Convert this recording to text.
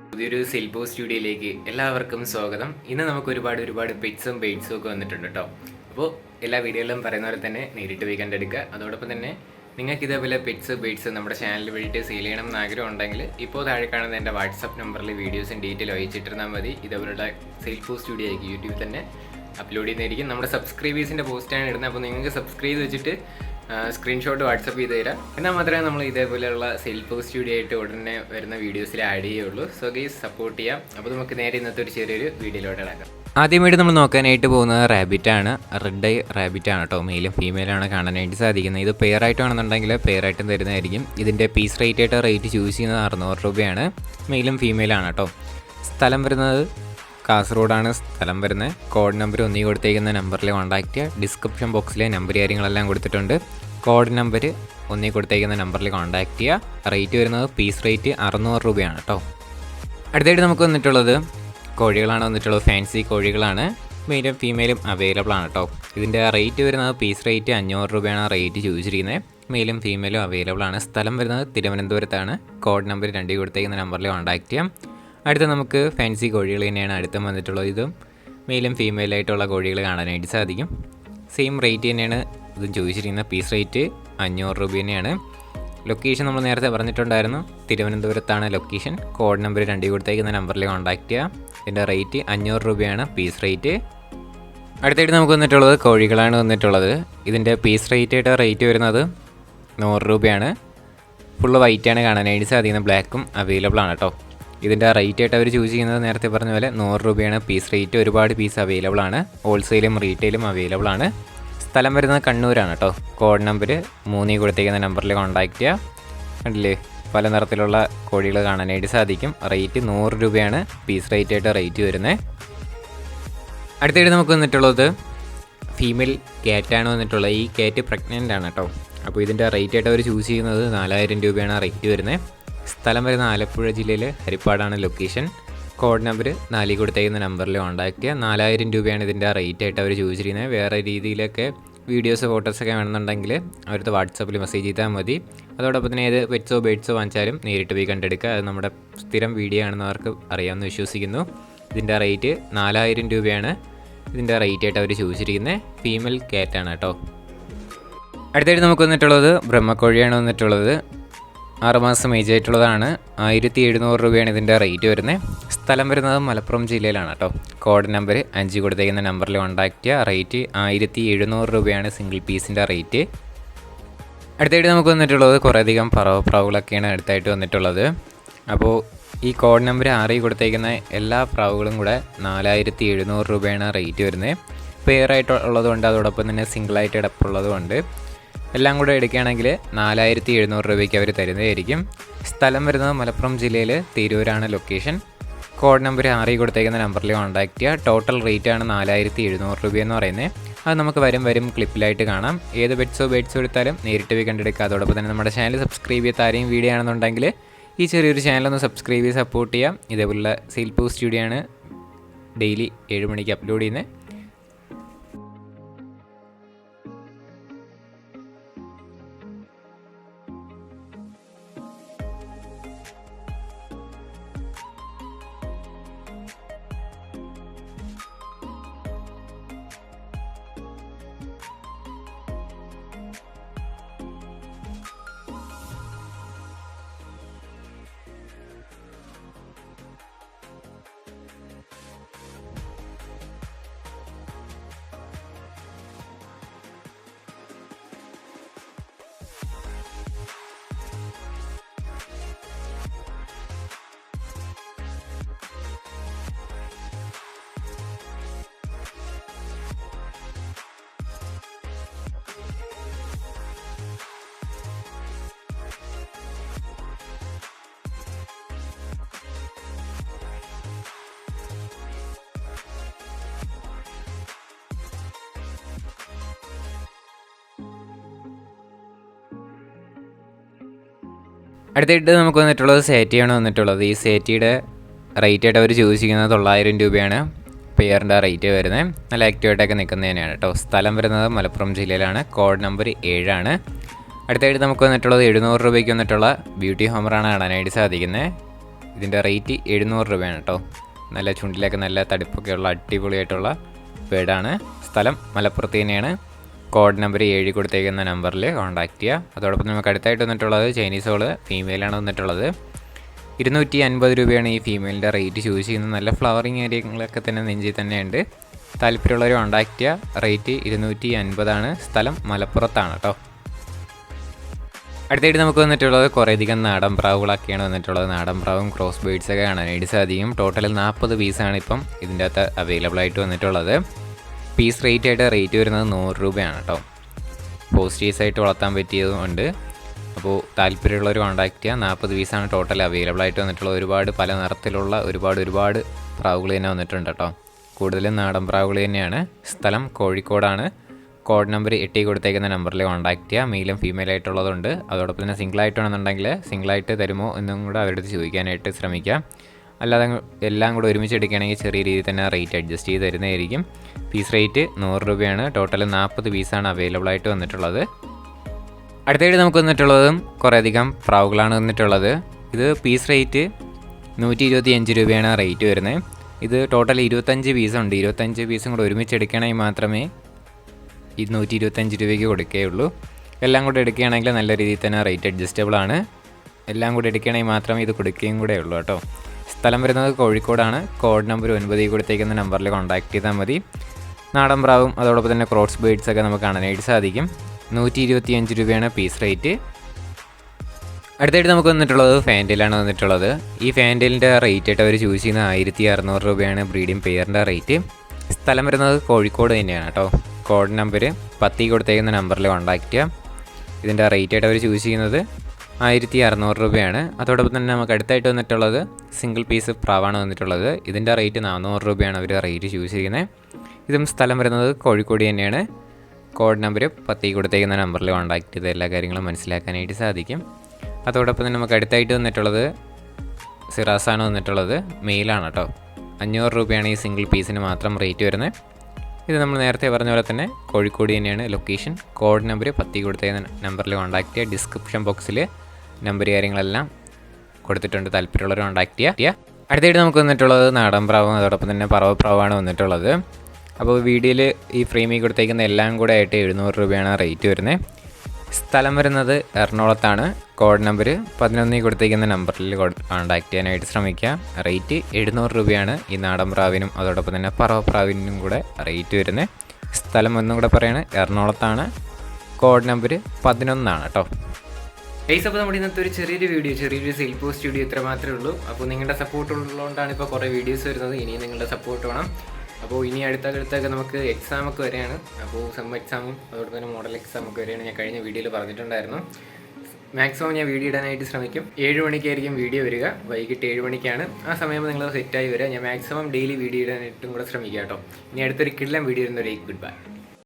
പുതിയൊരു സെൽബോ സ്റ്റുഡിയോയിലേക്ക് എല്ലാവർക്കും സ്വാഗതം. ഇന്ന് നമുക്ക് ഒരുപാട് പെറ്റ്സും ബെയ്ഡ്സും ഒക്കെ വന്നിട്ടുണ്ട് കേട്ടോ. അപ്പോൾ എല്ലാ വീഡിയോയിലും പറയുന്ന പോലെ തന്നെ നേരിട്ട് പോയി കണ്ടെടുക്കുക. അതോടൊപ്പം തന്നെ നിങ്ങൾക്ക് ഇതേപോലെ പെറ്റ്സ് ബെയ്ഡ്സ് നമ്മുടെ ചാനലിൽ വേണ്ടിയിട്ട് സെയിൽ ചെയ്യണം എന്ന് ആഗ്രഹം ഉണ്ടെങ്കിൽ ഇപ്പോൾ താഴെ കാണുന്ന എൻ്റെ വാട്സപ്പ് നമ്പറിൽ വീഡിയോസും ഡീറ്റെയിൽ അയച്ചിട്ടിരുന്നാൽ മതി. ഇതേപോലുള്ള സെൽബോ സ്റ്റുഡിയോ ആയിരിക്കും യൂട്യൂബിൽ തന്നെ അപ്ലോഡ് ചെയ്യുന്നതായിരിക്കും. നമ്മുടെ സബ്സ്ക്രൈബേഴ്സിൻ്റെ പോസ്റ്റാണ് ഇടുന്നത്. അപ്പോൾ നിങ്ങൾക്ക് സബ്സ്ക്രൈബ് വെച്ചിട്ട് സ്ക്രീൻഷോട്ട് വാട്സപ്പ് ചെയ്ത് തരാം. എന്നാൽ മാത്രമേ നമ്മൾ ഇതേപോലെയുള്ള സെൽഫ് സ്റ്റുഡിയോ ആയിട്ട് ഉടനെ വരുന്ന വീഡിയോസിൽ ആഡ് ചെയ്യുള്ളൂ. സോ ഗൈസ് സപ്പോർട്ട് ചെയ്യാം. അപ്പോൾ നമുക്ക് നേരെ ഇന്നത്തെ ഒരു ചെറിയൊരു വീഡിയോയിലോട്ട് ഇടാം. ആദ്യമായിട്ട് നമ്മൾ നോക്കാനായിട്ട് പോകുന്നത് റാബിറ്റാണ്. റെഡ് ഐ റാബിറ്റാണ് കേട്ടോ. മെയിലും ഫീമെയിലാണ് കാണാനായിട്ട് സാധിക്കുന്നത്. ഇത് പെയറായിട്ടാണെന്നുണ്ടെങ്കിൽ പെയറായിട്ടും തരുന്നതായിരിക്കും. ഇതിൻ്റെ പീസ് റേറ്റ് ചൂസ് ചെയ്യുന്നത് 600 രൂപയാണ്. മെയിലും ഫീമെയിലാണ് കേട്ടോ. സ്ഥലം വരുന്നത് കാസർഗോഡാണ് സ്ഥലം വരുന്നത്. കോഡ് നമ്പർ ഒന്നീ കൊടുത്തേക്കുന്ന നമ്പറിൽ കോൺടാക്ട് ചെയ്യുക. ഡിസ്ക്രിപ്ഷൻ ബോക്സിലെ നമ്പർ കാര്യങ്ങളെല്ലാം കൊടുത്തിട്ടുണ്ട്. കോഡ് നമ്പർ ഒന്നീ കൊടുത്തേക്കുന്ന നമ്പറിൽ കോൺടാക്ട് ചെയ്യുക. റേറ്റ് വരുന്നത് പീസ് റേറ്റ് 600 രൂപയാണ് കേട്ടോ. അടുത്തായിട്ട് നമുക്ക് വന്നിട്ടുള്ളത് കോഴികളാണ് വന്നിട്ടുള്ളത്. ഫാൻസി കോഴികളാണ്. മെയിലും ഫീമെയിലും അവൈലബിൾ ആണ് കേട്ടോ. ഇതിൻ്റെ റേറ്റ് വരുന്നത് പീസ് റേറ്റ് 500 രൂപയാണ് റേറ്റ് ചോദിച്ചിരിക്കുന്നത്. മെയിലും ഫീമെയിലും അവൈലബിൾ ആണ്. സ്ഥലം വരുന്നത് തിരുവനന്തപുരത്താണ്. കോഡ് നമ്പർ 2 കൊടുത്തേക്കുന്ന നമ്പറിൽ കോൺടാക്ട് ചെയ്യാം. അടുത്ത നമുക്ക് ഫാൻസി കോഴികൾ തന്നെയാണ് അടുത്ത വന്നിട്ടുള്ളത്. ഇതും മെയിലും ഫീമെയിലായിട്ടുള്ള കോഴികൾ കാണാനായിട്ട് സാധിക്കും. സെയിം റേറ്റ് തന്നെയാണ് ഇതും ചോദിച്ചിരിക്കുന്നത്. പീസ് റേറ്റ് 500 രൂപ തന്നെയാണ്. ലൊക്കേഷൻ നമ്മൾ നേരത്തെ പറഞ്ഞിട്ടുണ്ടായിരുന്നു. തിരുവനന്തപുരത്താണ് ലൊക്കേഷൻ. കോഡ് നമ്പർ 2 കൊടുത്തേക്കുന്ന നമ്പറിൽ കോൺടാക്ട് ചെയ്യാം. ഇതിൻ്റെ റേറ്റ് 500 രൂപയാണ് പീസ് റേറ്റ്. അടുത്തായിട്ട് നമുക്ക് വന്നിട്ടുള്ളത് കോഴികളാണ് വന്നിട്ടുള്ളത്. ഇതിൻ്റെ പീസ് റേറ്റ് വരുന്നത് 100 രൂപയാണ്. ഫുള്ള് വൈറ്റാണ് കാണാനായിട്ട് സാധിക്കുന്നത്. ബ്ലാക്കും അവൈലബിൾ ആണ് കേട്ടോ. ഇതിൻ്റെ റേറ്റ് അവർ ചൂസ് ചെയ്യുന്നത് നേരത്തെ പറഞ്ഞ പോലെ 100 രൂപയാണ് പീസ് റേറ്റ്. ഒരുപാട് പീസ് അവൈലബിൾ ആണ്. ഹോൾസെയിലും റീറ്റെയിലും അവൈലബിൾ ആണ്. സ്ഥലം വരുന്നത് കണ്ണൂരാണ് കേട്ടോ. കോഡ് നമ്പർ 3 കൊടുത്തേക്കുന്ന നമ്പറിൽ കോൺടാക്ട് ചെയ്യുക. കണ്ടില്ലേ, പല നിറത്തിലുള്ള കോഴികൾ കാണാനായിട്ട് സാധിക്കും. റേറ്റ് 100 രൂപയാണ് പീസ് റേറ്റ് വരുന്നത്. അടുത്തായിട്ട് നമുക്ക് വന്നിട്ടുള്ളത് ഫീമെയിൽ ക്യാറ്റാണ് വന്നിട്ടുള്ളത്. ഈ ക്യാറ്റ് പ്രഗ്നൻ്റ് ആണ് കേട്ടോ. അപ്പോൾ ഇതിൻ്റെ റേറ്റ് അവർ ചൂസ് ചെയ്യുന്നത് 4000 രൂപയാണ് റേറ്റ് വരുന്നത്. സ്ഥലം വരുന്ന ആലപ്പുഴ ജില്ലയിൽ ഹരിപ്പാടാണ് ലൊക്കേഷൻ. കോഡ് നമ്പർ 4 കൊടുത്തേക്കുന്ന നമ്പറിൽ കോൺടാക്ട് ചെയ്യുക. 4000 രൂപയാണ് ഇതിൻ്റെ റേറ്റ് അവർ ചോദിച്ചിരിക്കുന്നത്. വേറെ രീതിയിലൊക്കെ വീഡിയോസ് ഫോട്ടോസൊക്കെ വേണമെന്നുണ്ടെങ്കിൽ അവർക്ക് വാട്സപ്പിൽ മെസ്സേജ് ചെയ്താൽ മതി. അതോടൊപ്പം തന്നെ ഏത് പെറ്റ്സോ ബേഡ്സോ വാങ്ങിച്ചാലും നേരിട്ട് പോയി കണ്ടെടുക്കുക. അത് നമ്മുടെ സ്ഥിരം വീഡിയോ ആണെന്ന് അവർക്ക് അറിയാമെന്ന് വിശ്വസിക്കുന്നു. ഇതിൻ്റെ റേറ്റ് 4000 രൂപയാണ് ഇതിൻ്റെ റേറ്റ് അവർ ചോദിച്ചിരിക്കുന്നത്. ഫീമെയിൽ ക്യാറ്റാണ് കേട്ടോ. അടുത്തായിട്ട് നമുക്ക് വന്നിട്ടുള്ളത് ബ്രഹ്മക്കോഴിയാണ് വന്നിട്ടുള്ളത്. 6 മാസം ഏജ് ആയിട്ടുള്ളതാണ്. 1700 രൂപയാണ് ഇതിൻ്റെ റേറ്റ് വരുന്നത്. സ്ഥലം വരുന്നത് മലപ്പുറം ജില്ലയിലാണ് കേട്ടോ. കോഡ് നമ്പർ 5 കൊടുത്തേക്കുന്ന നമ്പറിൽ കോൺടാക്ട് ചെയ്യുക. റേറ്റ് 1700 രൂപയാണ് സിംഗിൾ പീസിൻ്റെ റേറ്റ്. അടുത്തായിട്ട് നമുക്ക് വന്നിട്ടുള്ളത് കുറേയധികം പ്രാവുകളൊക്കെയാണ് അടുത്തായിട്ട് വന്നിട്ടുള്ളത്. അപ്പോൾ ഈ കോഡ് നമ്പർ 6 കൊടുത്തേക്കുന്ന എല്ലാ പ്രാവുകളും കൂടെ 4700 രൂപയാണ് റേറ്റ് വരുന്നത്. പെയറായിട്ടുള്ളത് കൊണ്ട് അതോടൊപ്പം തന്നെ സിംഗിളായിട്ട് കിടപ്പുള്ളത് കൊണ്ട് എല്ലാം കൂടെ എടുക്കുകയാണെങ്കിൽ 4700 രൂപയ്ക്ക് അവർ തരുന്നതായിരിക്കും. സ്ഥലം വരുന്നത് മലപ്പുറം ജില്ലയിൽ തിരൂരാണ് ലൊക്കേഷൻ. കോഡ് നമ്പർ 6 കൊടുത്തേക്കുന്ന നമ്പറിൽ കോൺടാക്ട് ചെയ്യുക. ടോട്ടൽ റേറ്റാണ് 4700 രൂപയെന്ന് പറയുന്നത്. അത് നമുക്ക് വരും ക്ലിപ്പിലായിട്ട് കാണാം. ഏത് ബെഡ്സോ എടുത്താലും നേരിട്ട് പോയി കണ്ടെടുക്കുക. അതോടൊപ്പം തന്നെ നമ്മുടെ ചാനൽ സബ്സ്ക്രൈബ് ചെയ്യാത്ത ആരെയും വീഡിയോ ആണെന്നുണ്ടെങ്കിൽ ഈ ചെറിയൊരു ചാനലൊന്ന് സബ്സ്ക്രൈബ് ചെയ്ത് സപ്പോർട്ട് ചെയ്യാം. ഇതേപോലുള്ള സെൽഫ് സ്റ്റുഡിയോ ആണ് ഡെയിലി 7 മണിക്ക് അപ്ലോഡ് ചെയ്യുന്നത്. അടുത്തായിട്ട് നമുക്ക് വന്നിട്ടുള്ളത് സേറ്റിയാണ് വന്നിട്ടുള്ളത്. ഈ സേറ്റിയുടെ റേറ്റ് ആയിട്ട് അവർ ചോദിച്ചിരിക്കുന്നത് 900 രൂപയാണ് പെയറിൻ്റെ റേറ്റ് വരുന്നത്. നല്ല ആക്റ്റീവായിട്ടൊക്കെ നിൽക്കുന്നത് തന്നെയാണ് കേട്ടോ. സ്ഥലം വരുന്നത് മലപ്പുറം ജില്ലയിലാണ്. കോഡ് നമ്പർ 7 ആണ്. അടുത്തായിട്ട് നമുക്ക് വന്നിട്ടുള്ളത് 700 രൂപയ്ക്ക് വന്നിട്ടുള്ള ബ്യൂട്ടി ഹോമറാണ് കാണാനായിട്ട് സാധിക്കുന്നത്. ഇതിൻ്റെ റേറ്റ് 700 രൂപയാണ് കേട്ടോ. നല്ല ചുണ്ടിലൊക്കെ നല്ല തടിപ്പൊക്കെയുള്ള അടിപൊളിയായിട്ടുള്ള ബേഡാണ്. സ്ഥലം മലപ്പുറത്ത് തന്നെയാണ്. കോഡ് നമ്പർ 7 കൊടുത്തേക്കുന്ന നമ്പറിൽ കോൺടാക്റ്റ് ചെയ്യുക. അതോടൊപ്പം നമുക്ക് അടുത്തായിട്ട് വന്നിട്ടുള്ളത് ചൈനീസ് ഹോള് ഫീമെയിലാണ് വന്നിട്ടുള്ളത്. 250 രൂപയാണ് ഈ ഫീമെയിലിൻ്റെ റേറ്റ് ചൂസ് ചെയ്യുന്നത്. നല്ല ഫ്ലവറിങ് ഏരിയകളൊക്കെ തന്നെ നെഞ്ചിൽ തന്നെയുണ്ട്. താല്പര്യമുള്ളവർ കോൺടാക്റ്റ് ചെയ്യുക. റേറ്റ് 250 സ്ഥലം മലപ്പുറത്താണ് കേട്ടോ. അടുത്തായിട്ട് നമുക്ക് വന്നിട്ടുള്ളത് കുറേയധികം നാടൻ പ്രാവുകളൊക്കെയാണ് വന്നിട്ടുള്ളത്. നാടൻ പ്രാവും ക്രോസ് ബേഡ്സൊക്കെ കാണാനായിട്ട് സാധിക്കും. ടോട്ടൽ 40 പീസാണ് ഇപ്പം ഇതിൻ്റെ അകത്ത് അവൈലബിൾ ആയിട്ട് വന്നിട്ടുള്ളത്. പീസ് റേറ്റ് വരുന്നത് 100 രൂപയാണ് കേട്ടോ. പോസ്റ്റീസായിട്ട് വളർത്താൻ പറ്റിയതുമുണ്ട്. അപ്പോൾ താല്പര്യമുള്ളവർ കോൺടാക്റ്റ് ചെയ്യുക. 40 പീസാണ് ടോട്ടൽ അവൈലബിൾ ആയിട്ട് വന്നിട്ടുള്ളത്. ഒരുപാട് പല നിറത്തിലുള്ള ഒരുപാട് പ്രാവുകൾ തന്നെ വന്നിട്ടുണ്ട് കേട്ടോ. കൂടുതലും നാടൻ പ്രാവുകൾ തന്നെയാണ്. സ്ഥലം കോഴിക്കോടാണ്. കോഡ് നമ്പർ 8 കൊടുത്തേക്കുന്ന നമ്പറിൽ കോൺടാക്റ്റ് ചെയ്യുക. മെയിലും ഫീമെയിൽ ആയിട്ടുള്ളതുണ്ട്. അതോടൊപ്പം തന്നെ സിംഗിളായിട്ട് വേണമെന്നുണ്ടെങ്കിൽ സിംഗിളായിട്ട് തരുമോ എന്നും കൂടെ അവരുടെ അടുത്ത് ചോദിക്കാനായിട്ട് ശ്രമിക്കുക. അല്ലാതെ എല്ലാം കൂടെ ഒരുമിച്ച് എടുക്കുകയാണെങ്കിൽ ചെറിയ രീതിയിൽ തന്നെ റേറ്റ് അഡ്ജസ്റ്റ് ചെയ്ത് തരുന്നതായിരിക്കും. പീസ് റേറ്റ് 100 രൂപയാണ്. ടോട്ടൽ 40 പീസാണ് അവൈലബിൾ ആയിട്ട് വന്നിട്ടുള്ളത്. അടുത്തായിട്ട് നമുക്ക് വന്നിട്ടുള്ളതും കുറേയധികം പ്രാവുകളാണ് വന്നിട്ടുള്ളത്. ഇത് പീസ് റേറ്റ് 125 രൂപയാണ് റേറ്റ് വരുന്നത്. ഇത് ടോട്ടൽ 25 പീസുണ്ട്. 25 പീസും കൂടെ ഒരുമിച്ച് എടുക്കുകയാണെങ്കിൽ മാത്രമേ ഈ 125 രൂപയ്ക്ക് കൊടുക്കുകയുള്ളൂ. എല്ലാം കൂടെ എടുക്കുകയാണെങ്കിൽ നല്ല രീതിയിൽ തന്നെ റേറ്റ് അഡ്ജസ്റ്റബിൾ ആണ്. എല്ലാം കൂടെ എടുക്കുകയാണെങ്കിൽ മാത്രമേ ഇത് കൊടുക്കുകയും കൂടെ ഉള്ളൂ കേട്ടോ. സ്ഥലം വരുന്നത് കോഴിക്കോടാണ്. കോഡ് നമ്പർ 9 കൊടുത്തേക്കുന്ന നമ്പറിൽ കോൺടാക്റ്റ് ചെയ്താൽ മതി. നാടൻ പ്രാവും അതോടൊപ്പം തന്നെ ക്രോസ് ബേഡ്സൊക്കെ നമുക്ക് കാണാനായിട്ട് സാധിക്കും. 125 രൂപയാണ് പീസ് റേറ്റ്. അടുത്തായിട്ട് നമുക്ക് വന്നിട്ടുള്ളത് ഫാൻറ്റയിലാണ് വന്നിട്ടുള്ളത്. ഈ ഫാൻറ്റയിലിൻ്റെ റേറ്റ് ആയിട്ട് അവർ ചൂസ് ചെയ്യുന്നത് 1600 രൂപയാണ് ബ്രീഡിംഗ് പെയറിൻ്റെ റേറ്റ്. സ്ഥലം വരുന്നത് കോഴിക്കോട് തന്നെയാണ് കേട്ടോ. കോഡ് നമ്പർ 10 കൊടുത്തേക്കുന്ന നമ്പറിൽ കോൺടാക്റ്റ് ചെയ്യാം. ഇതിൻ്റെ റേറ്റ് ആയിട്ട് അവർ ചൂസ് ചെയ്യുന്നത് 1600 രൂപയാണ്. അതോടൊപ്പം തന്നെ നമുക്ക് അടുത്തായിട്ട് വന്നിട്ടുള്ളത് സിംഗിൾ പീസ് പ്രാവാണ് വന്നിട്ടുള്ളത്. ഇതിൻ്റെ റേറ്റ് 400 രൂപയാണ് അവർ റേറ്റ് ചൂസ് ചെയ്യുന്നത്. ഇതും സ്ഥലം വരുന്നത് കോഴിക്കോട് തന്നെയാണ്. കോഡ് നമ്പർ 10 കൊടുത്തേക്കുന്ന നമ്പറിൽ കോൺടാക്റ്റ് ചെയ്ത് എല്ലാ കാര്യങ്ങളും മനസ്സിലാക്കാനായിട്ട് സാധിക്കും. അതോടൊപ്പം തന്നെ നമുക്ക് അടുത്തായിട്ട് വന്നിട്ടുള്ളത് സിറാസാണ് വന്നിട്ടുള്ളത്. മെയിലാണ് കേട്ടോ. 500 രൂപയാണ് ഈ സിംഗിൾ പീസിന് മാത്രം റേറ്റ് വരുന്നത്. ഇത് നമ്മൾ നേരത്തെ പറഞ്ഞ പോലെ തന്നെ കോഴിക്കോട് തന്നെയാണ് ലൊക്കേഷൻ. കോഡ് നമ്പർ 10 കൊടുത്തേക്കുന്ന നമ്പറിൽ കോൺടാക്റ്റ് ചെയ്യുക. ഡിസ്ക്രിപ്ഷൻ ബോക്സിൽ നമ്പർ കാര്യങ്ങളെല്ലാം കൊടുത്തിട്ടുണ്ട്. താല്പര്യമുള്ളവർ കോൺടാക്റ്റ് ചെയ്യുക. അടുത്തായിട്ട് നമുക്ക് വന്നിട്ടുള്ളത് നാടൻ പ്രാവും അതോടൊപ്പം തന്നെ പറവപ്രാവാണ് വന്നിട്ടുള്ളത്. അപ്പോൾ വീഡിയോയിൽ ഈ ഫ്രെയിമിൽ കൊടുത്തേക്കുന്ന എല്ലാം കൂടെ ആയിട്ട് 700 രൂപയാണ് റേറ്റ് വരുന്നത്. സ്ഥലം വരുന്നത് എറണാകുളത്താണ്. കോഡ് നമ്പർ 11 കൊടുത്തേക്കുന്ന നമ്പറിൽ കോൺടാക്റ്റ് ചെയ്യാനായിട്ട് ശ്രമിക്കുക. റേറ്റ് 700 രൂപയാണ് ഈ നാടൻ പ്രാവിനും അതോടൊപ്പം തന്നെ പറവപ്രാവിനും കൂടെ റേറ്റ് വരുന്നത്. സ്ഥലം ഒന്നും കൂടെ പറയാണ് എറണാകുളത്താണ്. കോഡ് നമ്പർ 11 കേട്ടോ. ഗൈസ്, അപ്പോൾ നമ്മുടെ ഇന്നത്തെ ഒരു ചെറിയൊരു സെയിൽ പോസ്റ്റ് വീഡിയോ ഇത്ര മാത്രമേ ഉള്ളൂ. അപ്പോൾ നിങ്ങളുടെ സപ്പോർട്ട് ഉള്ളതുകൊണ്ടാണ് ഇപ്പോൾ കുറേ വീഡിയോസ് വരുന്നത്. ഇനിയും നിങ്ങളുടെ സപ്പോർട്ട് വേണം. അപ്പോൾ ഇനി അടുത്തൊക്കെ നമുക്ക് എക്സാമൊക്കെ വരെയാണ്. അപ്പോൾ സെം എക്സാമും അതോടൊപ്പം തന്നെ മോഡൽ എക്സാമൊക്കെ വരെയാണ്. ഞാൻ കഴിഞ്ഞ വീഡിയോയിൽ പറഞ്ഞിട്ടുണ്ടായിരുന്നു. മാക്സിമം ഞാൻ വീഡിയോ ഇടാനായിട്ട് ശ്രമിക്കും. 7 മണിക്കായിരിക്കും വീഡിയോ വരിക. വൈകിട്ട് 7 മണിക്കാണ്. ആ സമയം നിങ്ങൾ സെറ്റായി വരിക. ഞാൻ മാക്സിമം ഡെയിലി വീഡിയോ ഇടാനായിട്ടും കൂടെ ശ്രമിക്കാം കേട്ടോ. ഇനി അടുത്തൊരു കിടിലൻ വീഡിയോ വരുന്നവരേക്ക് ഗുഡ് ബൈ.